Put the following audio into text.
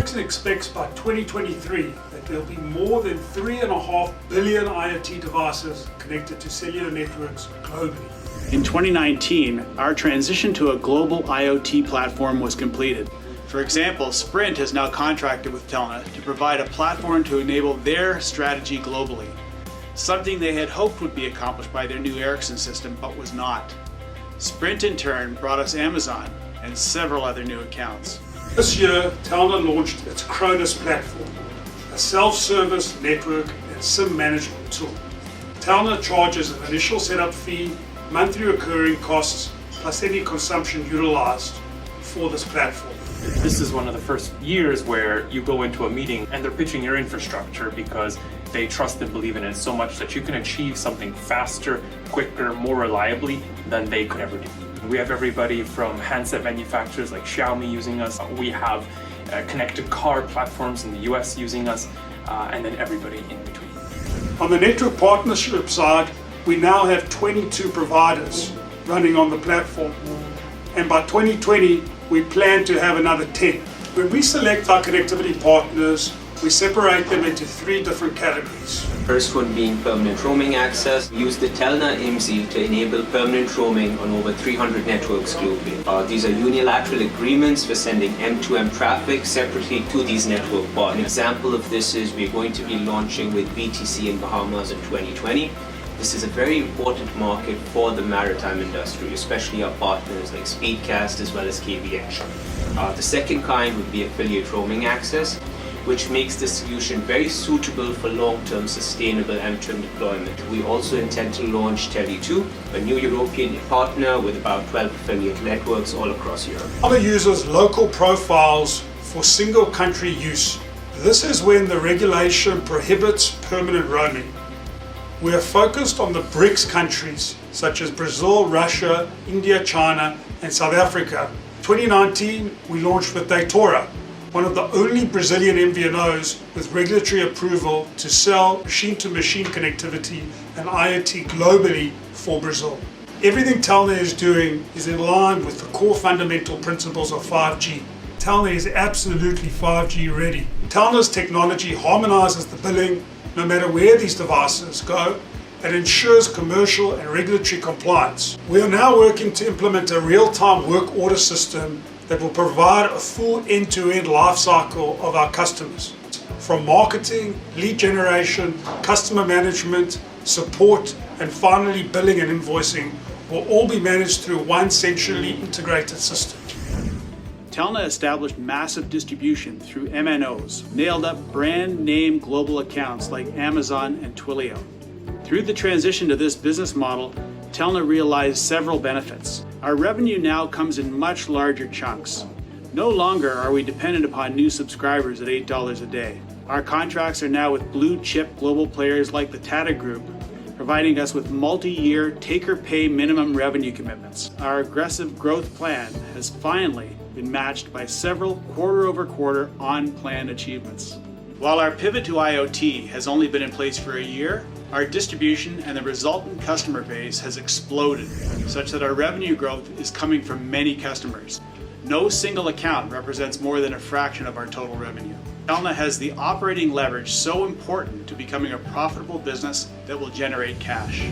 Ericsson expects by 2023 that there will be more than 3.5 billion IoT devices connected to cellular networks globally. In 2019, our transition to a global IoT platform was completed. For example, Sprint has now contracted with Telna to provide a platform to enable their strategy globally, something they had hoped would be accomplished by their new Ericsson system, but was not. Sprint in turn brought us Amazon and several other new accounts. This year, Telna launched its Cronus platform, a self-service network and SIM management tool. Telna charges an initial setup fee, monthly recurring costs, plus any consumption utilized for this platform. This is one of the first years where you go into a meeting and they're pitching your infrastructure because they trust and believe in it so much that you can achieve something faster, quicker, more reliably than they could ever do. We have everybody from handset manufacturers like Xiaomi using us. We have connected car platforms in the US using us, and then everybody in between. On the network partnership side, we now have 22 providers running on the platform. And by 2020, we plan to have another 10. When we select our connectivity partners, we separate them into 3 different categories. First one being permanent roaming access. We use the Telna MZ to enable permanent roaming on over 300 networks globally. These are unilateral agreements for sending M2M traffic separately to these network partners. An example of this is we're going to be launching with BTC in Bahamas in 2020. This is a very important market for the maritime industry, especially our partners like Speedcast as well as KVH. The second kind would be affiliate roaming access, which makes this solution very suitable for long-term sustainable M2M deployment. We also intend to launch Tele2, a new European partner with about 12 affiliate networks all across Europe. Other users local profiles for single country use. This is when the regulation prohibits permanent roaming. We are focused on the BRICS countries such as Brazil, Russia, India, China, and South Africa. 2019, we launched with Datora, one of the only Brazilian MVNOs with regulatory approval to sell machine-to-machine connectivity and IoT globally for Brazil. Everything Telna is doing is in line with the core fundamental principles of 5G. Telna is absolutely 5G ready. Telna's technology harmonizes the billing no matter where these devices go and ensures commercial and regulatory compliance. We are now working to implement a real-time work order system that will provide a full end-to-end life cycle of our customers. From marketing, lead generation, customer management, support, and finally billing and invoicing will all be managed through one centrally integrated system. Telna established massive distribution through MNOs, nailed up brand name global accounts like Amazon and Twilio. Through the transition to this business model, Telna realized several benefits. Our revenue now comes in much larger chunks. No longer are we dependent upon new subscribers at $8 a day. Our contracts are now with blue chip global players like the Tata Group, providing us with multi-year take-or-pay minimum revenue commitments. Our aggressive growth plan has finally been matched by several quarter-over-quarter on-plan achievements. While our pivot to IoT has only been in place for a year, our distribution and the resultant customer base has exploded, such that our revenue growth is coming from many customers. No single account represents more than a fraction of our total revenue. Telna has the operating leverage so important to becoming a profitable business that will generate cash.